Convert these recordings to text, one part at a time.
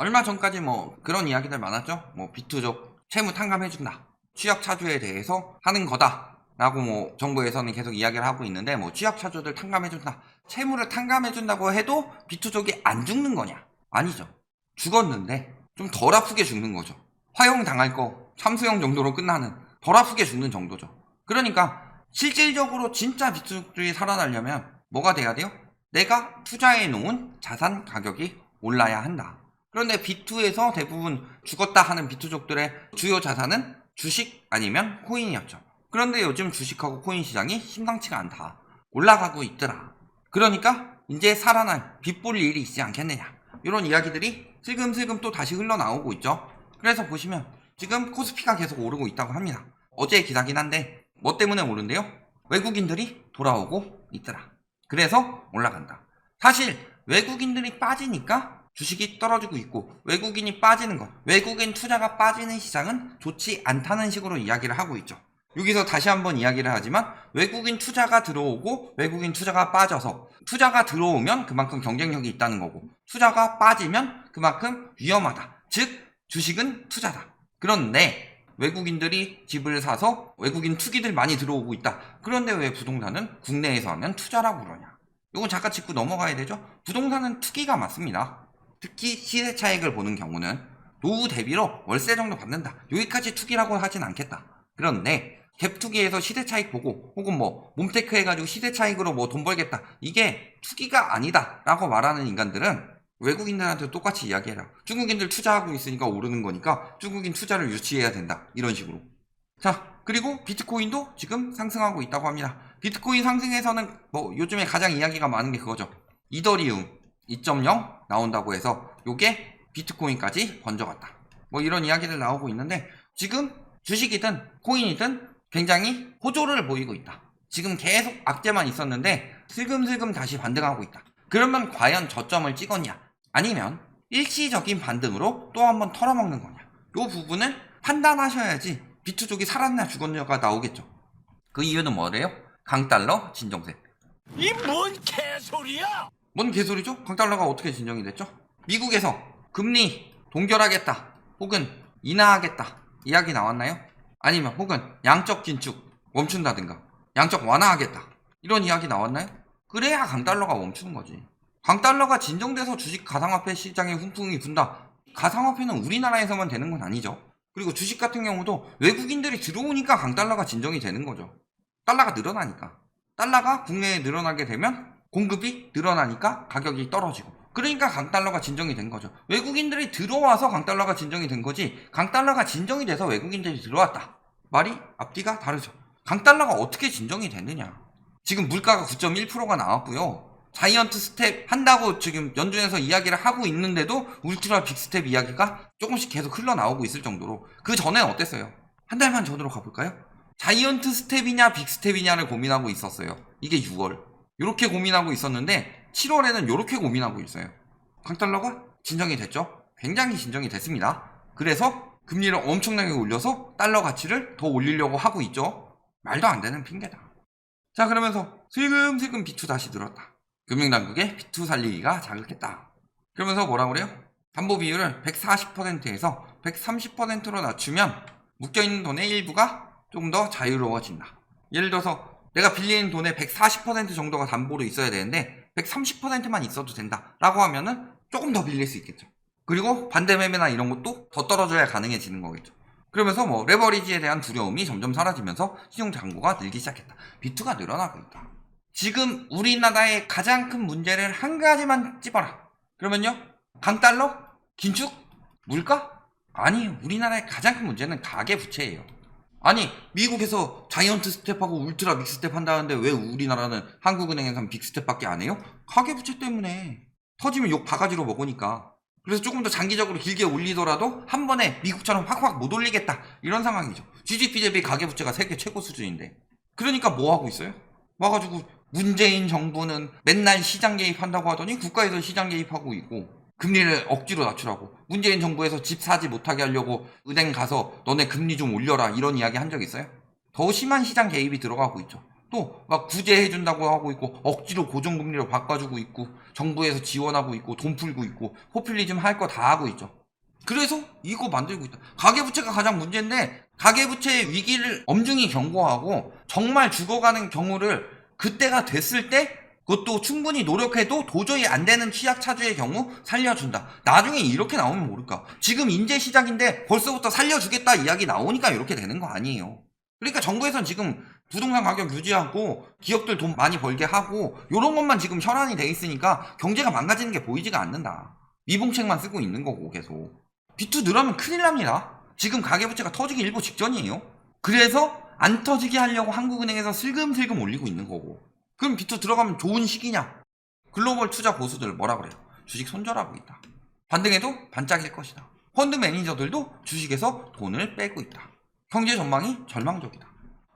얼마 전까지 뭐 그런 이야기들 많았죠. 뭐 비투족 채무 탕감해준다, 취약 차주에 대해서 하는 거다 라고 뭐 정부에서는 계속 이야기를 하고 있는데, 뭐 취약 차주들 탕감해준다, 채무를 탕감해준다고 해도 비투족이 안 죽는 거냐? 아니죠. 죽었는데 좀 덜 아프게 죽는 거죠. 화형 당할 거 참수형 정도로 끝나는, 덜 아프게 죽는 정도죠. 그러니까 실질적으로 진짜 비투족들이 살아나려면 뭐가 돼야 돼요? 내가 투자해 놓은 자산 가격이 올라야 한다. 그런데 B2에서 대부분 죽었다 하는 비투족들의 주요 자산은 주식 아니면 코인이었죠. 그런데 요즘 주식하고 코인 시장이 심상치가 않다, 올라가고 있더라. 그러니까 이제 살아날 빚 볼 일이 있지 않겠느냐, 이런 이야기들이 슬금슬금 또 다시 흘러나오고 있죠. 그래서 보시면 지금 코스피가 계속 오르고 있다고 합니다. 어제 기사긴 한데 뭐 때문에 오른대요? 외국인들이 돌아오고 있더라. 그래서 올라간다. 사실 외국인들이 빠지니까 주식이 떨어지고 있고, 외국인이 빠지는 것, 외국인 투자가 빠지는 시장은 좋지 않다는 식으로 이야기를 하고 있죠. 여기서 다시 한번 이야기를 하지만 외국인 투자가 들어오고 외국인 투자가 빠져서, 투자가 들어오면 그만큼 경쟁력이 있다는 거고, 투자가 빠지면 그만큼 위험하다. 즉 주식은 투자다. 그런데 외국인들이 집을 사서 외국인 투기들 많이 들어오고 있다. 그런데 왜 부동산은 국내에서 하면 투자라고 그러냐? 이건 잠깐 짚고 넘어가야 되죠. 부동산은 투기가 맞습니다. 특히 시세 차익을 보는 경우는 노후 대비로 월세 정도 받는다, 여기까지 투기라고 하진 않겠다. 그런데 갭 투기에서 시세 차익 보고, 혹은 뭐 몸테크 해가지고 시세 차익으로 뭐 돈 벌겠다, 이게 투기가 아니다 라고 말하는 인간들은 외국인들한테 똑같이 이야기해라. 중국인들 투자하고 있으니까 오르는 거니까 중국인 투자를 유치해야 된다, 이런 식으로. 자, 그리고 비트코인도 지금 상승하고 있다고 합니다. 비트코인 상승에서는 뭐 요즘에 가장 이야기가 많은 게 그거죠. 이더리움 2.0 나온다고 해서 요게 비트코인까지 번져갔다, 뭐 이런 이야기들 나오고 있는데, 지금 주식이든 코인이든 굉장히 호조를 보이고 있다. 지금 계속 악재만 있었는데 슬금슬금 다시 반등하고 있다. 그러면 과연 저점을 찍었냐, 아니면 일시적인 반등으로 또 한번 털어먹는 거냐, 요 부분을 판단하셔야지 비투족이 살았냐 죽었냐가 나오겠죠. 그 이유는 뭐래요? 강달러 진정세. 이 뭔 개소리야? 뭔 개소리죠? 강달러가 어떻게 진정이 됐죠? 미국에서 금리 동결하겠다, 혹은 인하하겠다 이야기 나왔나요? 아니면 혹은 양적 긴축 멈춘다든가 양적 완화하겠다, 이런 이야기 나왔나요? 그래야 강달러가 멈추는 거지. 강달러가 진정돼서 주식 가상화폐 시장에 훈풍이 분다. 가상화폐는 우리나라에서만 되는 건 아니죠. 그리고 주식 같은 경우도 외국인들이 들어오니까 강달러가 진정이 되는 거죠. 달러가 늘어나니까. 달러가 국내에 늘어나게 되면 공급이 늘어나니까 가격이 떨어지고, 그러니까 강달러가 진정이 된 거죠. 외국인들이 들어와서 강달러가 진정이 된 거지, 강달러가 진정이 돼서 외국인들이 들어왔다, 말이 앞뒤가 다르죠. 강달러가 어떻게 진정이 됐느냐. 지금 물가가 9.1%가 나왔고요. 자이언트 스텝 한다고 지금 연준에서 이야기를 하고 있는데도 울트라 빅스텝 이야기가 조금씩 계속 흘러나오고 있을 정도로, 그 전에는 어땠어요? 한 달만 전으로 가볼까요? 자이언트 스텝이냐 빅스텝이냐를 고민하고 있었어요. 이게 6월 이렇게 고민하고 있었는데 7월에는 이렇게 고민하고 있어요. 강달러가 진정이 됐죠. 굉장히 진정이 됐습니다. 그래서 금리를 엄청나게 올려서 달러 가치를 더 올리려고 하고 있죠. 말도 안 되는 핑계다. 자, 그러면서 슬금슬금 B2 다시 늘었다. 금융당국의 B2 살리기가 자극했다. 그러면서 뭐라 그래요? 담보 비율을 140%에서 130%로 낮추면 묶여있는 돈의 일부가 조금 더 자유로워진다. 예를 들어서 내가 빌리는 돈의 140% 정도가 담보로 있어야 되는데 130%만 있어도 된다 라고 하면은 조금 더 빌릴 수 있겠죠. 그리고 반대 매매나 이런 것도 더 떨어져야 가능해지는 거겠죠. 그러면서 뭐 레버리지에 대한 두려움이 점점 사라지면서 신용 잔고가 늘기 시작했다. B2가 늘어나고 있다. 지금 우리나라의 가장 큰 문제를 한 가지만 찝어라. 그러면요, 강달러? 긴축? 물가? 아니에요. 우리나라의 가장 큰 문제는 가계부채예요. 아니, 미국에서 자이언트 스텝하고 울트라 빅스텝 한다는데 왜 우리나라는 한국은행에선 빅스텝밖에 안 해요? 가계부채 때문에. 터지면 욕 바가지로 먹으니까. 그래서 조금 더 장기적으로 길게 올리더라도 한 번에 미국처럼 확확 못 올리겠다, 이런 상황이죠. GDP 대비 가계부채가 세계 최고 수준인데. 그러니까 뭐 하고 있어요? 와가지고 문재인 정부는 맨날 시장 개입한다고 하더니 국가에서 시장 개입하고 있고, 금리를 억지로 낮추라고, 문재인 정부에서 집 사지 못하게 하려고 은행 가서 너네 금리 좀 올려라, 이런 이야기 한 적 있어요? 더 심한 시장 개입이 들어가고 있죠. 또 막 구제해준다고 하고 있고 억지로 고정금리로 바꿔주고 있고 정부에서 지원하고 있고 돈 풀고 있고 포퓰리즘 할 거 다 하고 있죠. 그래서 이거 만들고 있다. 가계부채가 가장 문제인데 가계부채의 위기를 엄중히 경고하고 정말 죽어가는 경우를 그때가 됐을 때 그것도 충분히 노력해도 도저히 안 되는 취약차주의 경우 살려준다. 나중에 이렇게 나오면 모를까. 지금 인제 시작인데 벌써부터 살려주겠다 이야기 나오니까 이렇게 되는 거 아니에요. 그러니까 정부에선 지금 부동산 가격 유지하고 기업들 돈 많이 벌게 하고 이런 것만 지금 혈안이 돼 있으니까 경제가 망가지는 게 보이지가 않는다. 미봉책만 쓰고 있는 거고 계속. B2 늘어나면 큰일 납니다. 지금 가계부채가 터지기 일보 직전이에요. 그래서 안 터지게 하려고 한국은행에서 슬금슬금 올리고 있는 거고. 그럼 B2 들어가면 좋은 시기냐? 글로벌 투자 고수들 뭐라 그래요? 주식 손절하고 있다. 반등해도 반짝일 것이다. 펀드 매니저들도 주식에서 돈을 빼고 있다. 경제 전망이 절망적이다.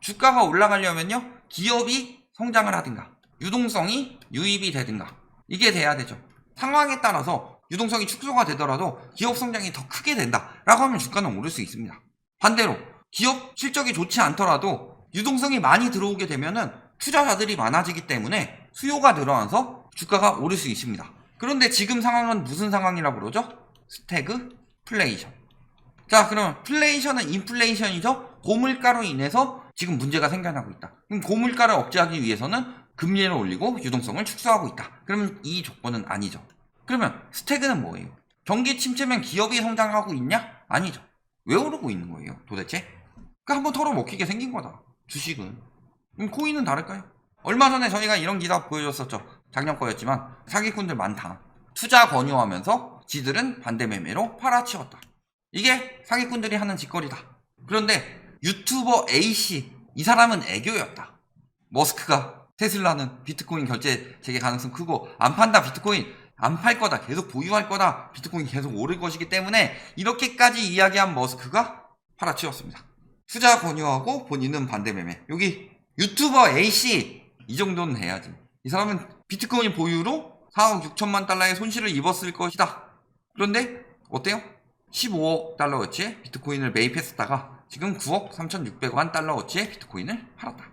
주가가 올라가려면요, 기업이 성장을 하든가 유동성이 유입이 되든가 이게 돼야 되죠. 상황에 따라서 유동성이 축소가 되더라도 기업 성장이 더 크게 된다라고 하면 주가는 오를 수 있습니다. 반대로 기업 실적이 좋지 않더라도 유동성이 많이 들어오게 되면은 투자자들이 많아지기 때문에 수요가 늘어나서 주가가 오를 수 있습니다. 그런데 지금 상황은 무슨 상황이라고 그러죠? 스태그플레이션. 자, 그럼 플레이션은 인플레이션이죠. 고물가로 인해서 지금 문제가 생겨나고 있다. 그럼 고물가를 억제하기 위해서는 금리를 올리고 유동성을 축소하고 있다. 그러면 이 조건은 아니죠. 그러면 스태그는 뭐예요? 경기 침체면 기업이 성장하고 있냐? 아니죠. 왜 오르고 있는 거예요 도대체? 그러니까 한번 털어먹히게 생긴 거다. 주식은. 그럼 코인은 다를까요? 얼마 전에 저희가 이런 기사 보여줬었죠. 작년 거였지만 사기꾼들 많다. 투자 권유하면서 지들은 반대 매매로 팔아치웠다. 이게 사기꾼들이 하는 짓거리다. 그런데 유튜버 A씨, 이 사람은 애교였다. 머스크가 테슬라는 비트코인 결제 재개 가능성 크고 안 판다 비트코인 안 팔 거다 계속 보유할 거다 비트코인 계속 오를 것이기 때문에 이렇게까지 이야기한 머스크가 팔아치웠습니다. 투자 권유하고 본인은 반대 매매. 여기 유튜버 A씨 이 정도는 해야지. 이 사람은 비트코인 보유로 4억 6천만 달러의 손실을 입었을 것이다. 그런데 어때요? 15억 달러어치의 비트코인을 매입했었다가 지금 9억 3,600만 달러어치의 비트코인을 팔았다.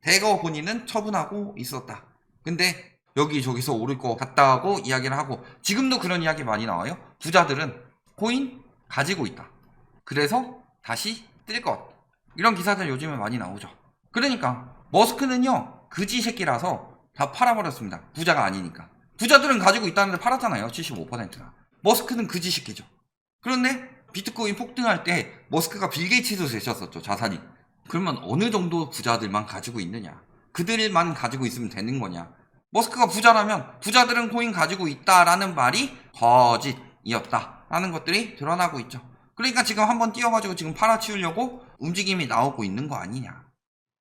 대거 본인은 처분하고 있었다. 근데 여기저기서 오를 것 같다고 이야기를 하고 지금도 그런 이야기 많이 나와요. 부자들은 코인 가지고 있다. 그래서 다시 뜰 것. 이런 기사들 요즘에 많이 나오죠. 그러니까 머스크는요 그지 새끼라서 다 팔아버렸습니다. 부자가 아니니까. 부자들은 가지고 있다는데 팔았잖아요. 75%가. 머스크는 그지 새끼죠. 그런데 비트코인 폭등할 때 머스크가 빌 게이츠도 되셨었죠. 자산이. 그러면 어느 정도 부자들만 가지고 있느냐? 그들만 가지고 있으면 되는 거냐? 머스크가 부자라면 부자들은 코인 가지고 있다라는 말이 거짓이었다라는 것들이 드러나고 있죠. 그러니까 지금 한번 띄워가지고 지금 팔아치우려고 움직임이 나오고 있는 거 아니냐.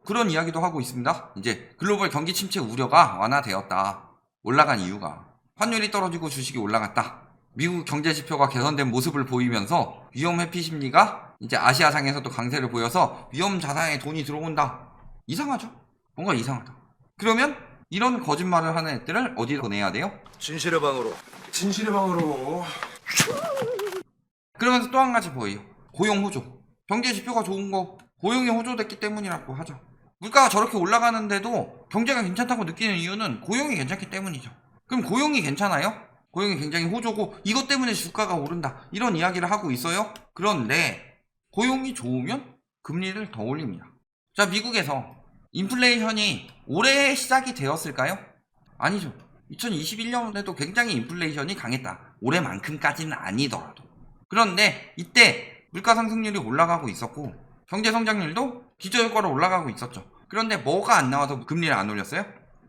그런 이야기도 하고 있습니다. 이제 글로벌 경기 침체 우려가 완화되었다. 올라간 이유가 환율이 떨어지고 주식이 올라갔다. 미국 경제 지표가 개선된 모습을 보이면서 위험 회피 심리가 이제 아시아상에서도 강세를 보여서 위험 자산에 돈이 들어온다. 이상하죠? 뭔가 이상하다. 그러면 이런 거짓말을 하는 애들을 어디로 보내야 돼요? 진실의 방으로. 진실의 방으로. 그러면서 또 한 가지 보여요. 고용 호조. 경제 지표가 좋은 거 고용이 호조됐기 때문이라고 하죠. 물가가 저렇게 올라가는데도 경제가 괜찮다고 느끼는 이유는 고용이 괜찮기 때문이죠. 그럼 고용이 괜찮아요? 고용이 굉장히 호조고 이것 때문에 주가가 오른다. 이런 이야기를 하고 있어요. 그런데 고용이 좋으면 금리를 더 올립니다. 자, 미국에서 인플레이션이 올해 시작이 되었을까요? 아니죠. 2021년에도 굉장히 인플레이션이 강했다. 올해만큼까지는 아니더라도. 그런데 이때 물가 상승률이 올라가고 있었고 경제 성장률도 기저효과로 올라가고 있었죠. 그런데 뭐가 안 나와서 금리를 안 올렸어요?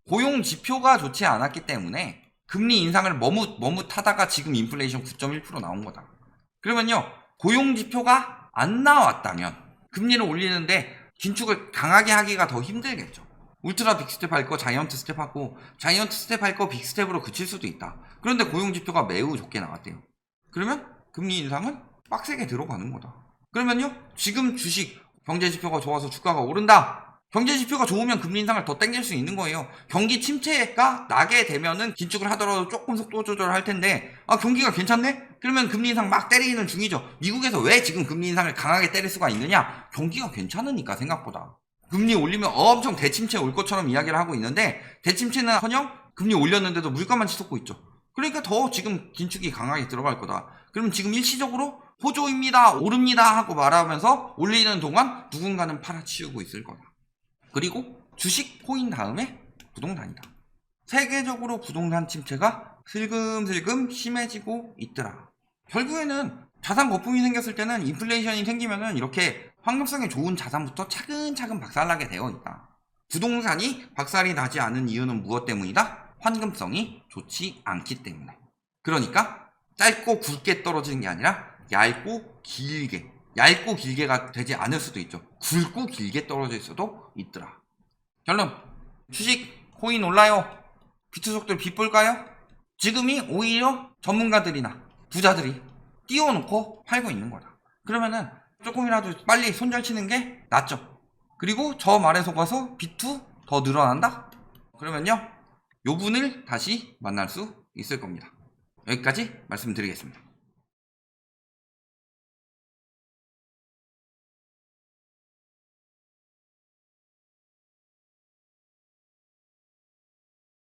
고용 지표가 좋지 않았기 때문에 금리 인상을 머뭇하다가 지금 인플레이션 9.1% 나온 거다. 그러면요, 고용 지표가 안 나왔다면 금리를 올리는데 긴축을 강하게 하기가 더 힘들겠죠. 울트라 빅스텝 할 거 자이언트 스텝 하고 자이언트 스텝 할 거 빅스텝으로 그칠 수도 있다. 그런데 고용 지표가 매우 좋게 나왔대요. 그러면 금리 인상은 빡세게 들어가는 거다. 그러면요, 지금 주식 경제 지표가 좋아서 주가가 오른다. 경제 지표가 좋으면 금리 인상을 더 땡길 수 있는 거예요. 경기 침체가 나게 되면은 긴축을 하더라도 조금 속도 조절을 할 텐데 경기가 괜찮네? 그러면 금리 인상 막 때리는 중이죠. 미국에서 왜 지금 금리 인상을 강하게 때릴 수가 있느냐? 경기가 괜찮으니까 생각보다. 금리 올리면 엄청 대침체 올 것처럼 이야기를 하고 있는데 대침체는커녕 금리 올렸는데도 물가만 치솟고 있죠. 그러니까 더 지금 긴축이 강하게 들어갈 거다. 그럼 지금 일시적으로 호조입니다, 오릅니다 하고 말하면서 올리는 동안 누군가는 팔아치우고 있을 거다. 그리고 주식, 코인 다음에 부동산이다. 세계적으로 부동산 침체가 슬금슬금 심해지고 있더라. 결국에는 자산 거품이 생겼을 때는 인플레이션이 생기면은 이렇게 환경성이 좋은 자산부터 차근차근 박살나게 되어 있다. 부동산이 박살이 나지 않은 이유는 무엇 때문이다? 환금성이 좋지 않기 때문에. 그러니까 짧고 굵게 떨어지는 게 아니라 얇고 길게가 되지 않을 수도 있죠. 굵고 길게 떨어질 수도 있더라. 결론, 주식, 코인 올라요. 비투족들 빗볼까요? 지금이 오히려 전문가들이나 부자들이 띄워놓고 팔고 있는 거다. 그러면은 조금이라도 빨리 손절치는 게 낫죠. 그리고 저 말에 속아서 비투 더 늘어난다? 그러면요, 요 분을 다시 만날 수 있을 겁니다. 여기까지 말씀드리겠습니다.